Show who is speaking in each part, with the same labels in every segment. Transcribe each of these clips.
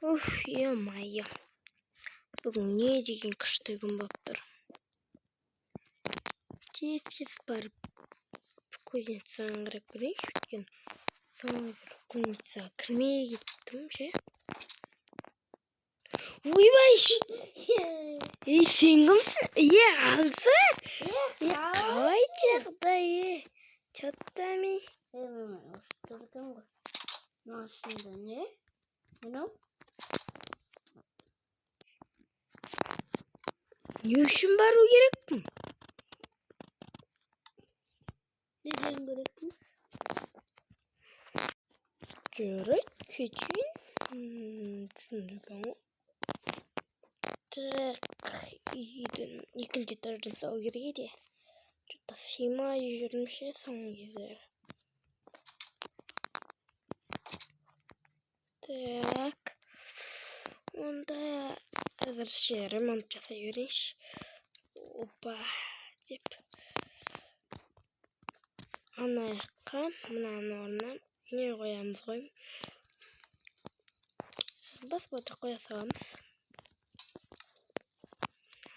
Speaker 1: Ё-моё. Бүгін не деген күшті күн болып тұр. Тез барып кузнецаға қарап көрейінші, өйткені соңғы бір кузнецаға кірмей кеттім ше. Ойбай! Сен кімсің? Алсы? Қалай жағдайы? Чоттами?
Speaker 2: Aslında ne? Bunu?
Speaker 1: Ne işin var o gerek mi?
Speaker 2: Neden gerek mi?
Speaker 1: Gerek için. Düşündük ama. İyiydi. İkinci tarafta o geriydi. Çok da sima yürümüş ya son güzel. Так. Онда әзір ремонт жасай берейінші. Опа деп. Ана жаққа, мынаның орнына не қоямыз ғой? Баспата қоя саламыз.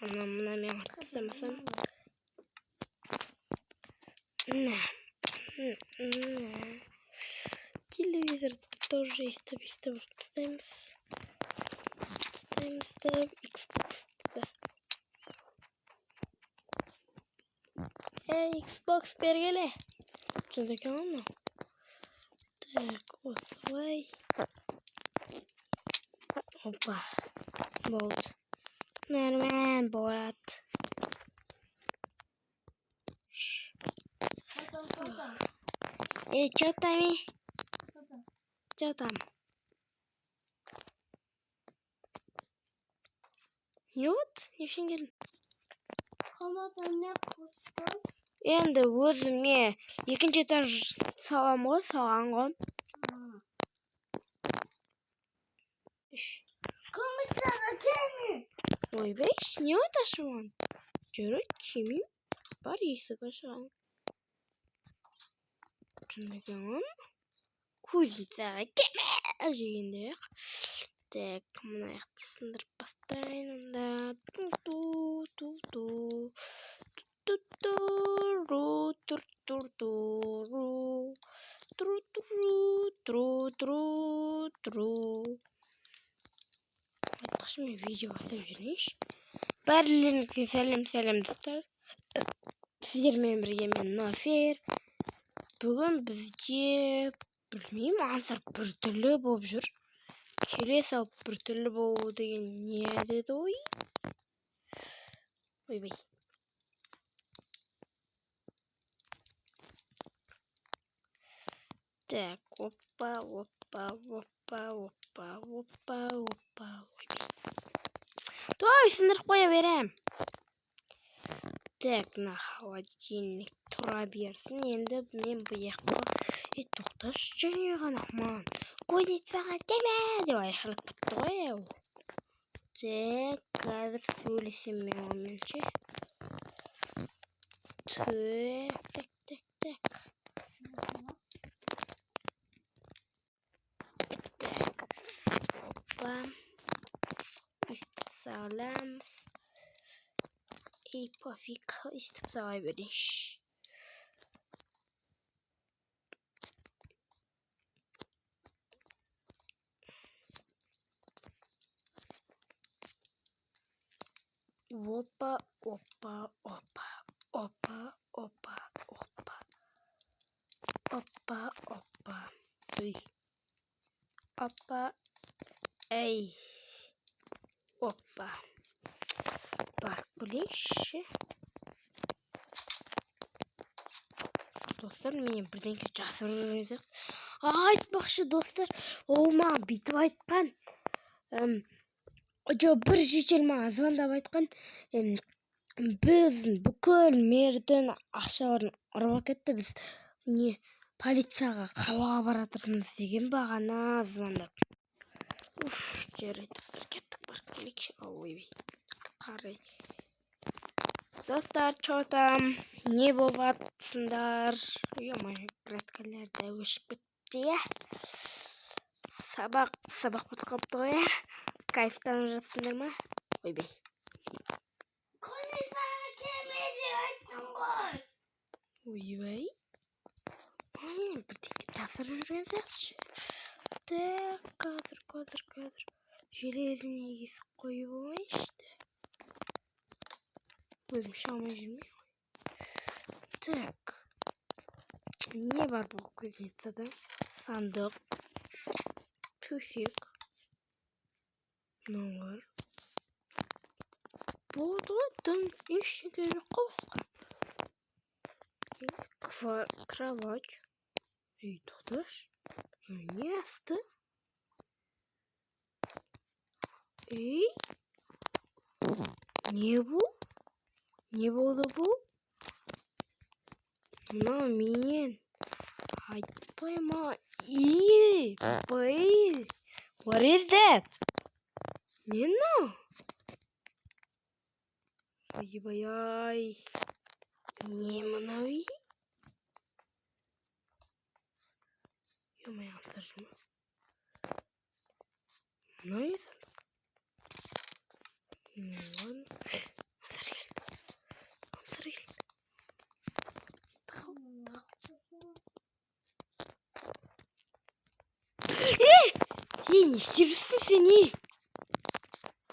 Speaker 1: Мынамен қыртыстамасам. Телевизор тоже истеп ставим. Xbox да. Xbox бергеле. Что такое оно? Так, осылай. Опа. Болды. Нормально болады. Что там? Что там? Вот, нешен келдің.
Speaker 2: Қаладан не қосқой?
Speaker 1: Енді өзіме екінші этаж салам ғой, салған ғой.
Speaker 2: Komisyona gelme.
Speaker 1: Ойбай, не оташуан? Жүрі кемей бар есік ашқан. Түсіндігін кузницаға кеме жегенде. Так, мына жақты сындырып бастайын онда. Айтпақшы мен видео бастап жүрейінші. Барлығыңызға сәлем достар. Сіздермен бірге мен Нофер. Бүгін бізде білмеймін, ансар біртүрлі болып жүр. Келе салып біртүрлі болу деген не деді ой? Ойбай. Так, опа. Ойбай. Той, сындырып қоя берем. Так, на холодильник тұра берсін. Енді мен бұяққа тоқташы және ғана ман. Кузнецаға келме деп айқайлап кетті ғой. Так, қазір сөйлесем мен онымен ше. Так. Опа. Истіп саламыз. Пофиг, истіп салай берейінші. Опа. Ой. Опа. Ей. Опа. Бар білейінші. Достар, менен бірдеңке жасырып жүрген. Айтпақшы достар, ол маған бүйтіп айтқан. Бір жекел маған звондап айтқан. Біз бүкіл мердің ақшаларын ұрып әкетті. Біз полицияға қалаға баратырмыз деген бағана звондап. Жарайды достар, кеттік барып келейікші. Ойбай. Қарай. Достар, что там? Не болып жатсыңдар? Ё-моё, краткалерді өшіп кетті. Sabah botkaptı o ya. Kayıftan arasındır mı? Oy bey.
Speaker 2: Konu sana kemeri açtım koy.
Speaker 1: Oy bey. Benim bir tek tasar ürünler. Kadr. Железный из koyuyor işte. Bölüm şama 20. Так. Niye var bu kıyıda? Sandık. Püsük. Ne var? Buradan işte коваска. Кровать. И туда ж место. И не булду bu? Мен айтпайма. Бай. What is that? Не know. Ай. Не мanavi. Ё-моё, сажма. Nice. Ладно. Смотри. Не втирся сини.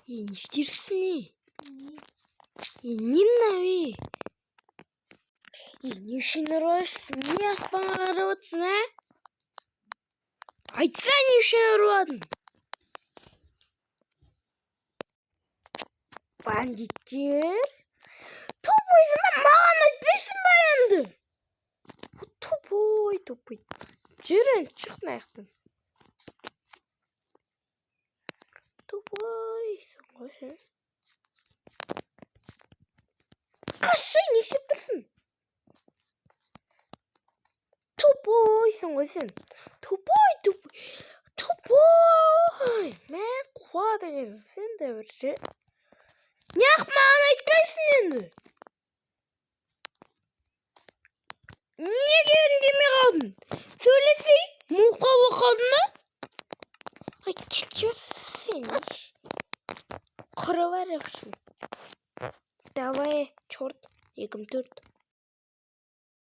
Speaker 1: Не втирся ни. Не нави. Не üşeniyorsun. Niye bana arabasın ha? Айтса не üşeniyorsun. Bandittер. Topay zaman mağan etmesin bayandı. Topay. Жүрін çıktın ayaktan. Topay. Sen sen. Kaşı ne yapıyorsun? Topay sen. Topay. Ben kuadırım. Sen de bir şey. Yapmağına etmesin şimdi. Niye kendimi kaldın? Söylesin. Mukalı kadını. Ay çekiyor seni. Kara var yapsın. Давай, черт. 24.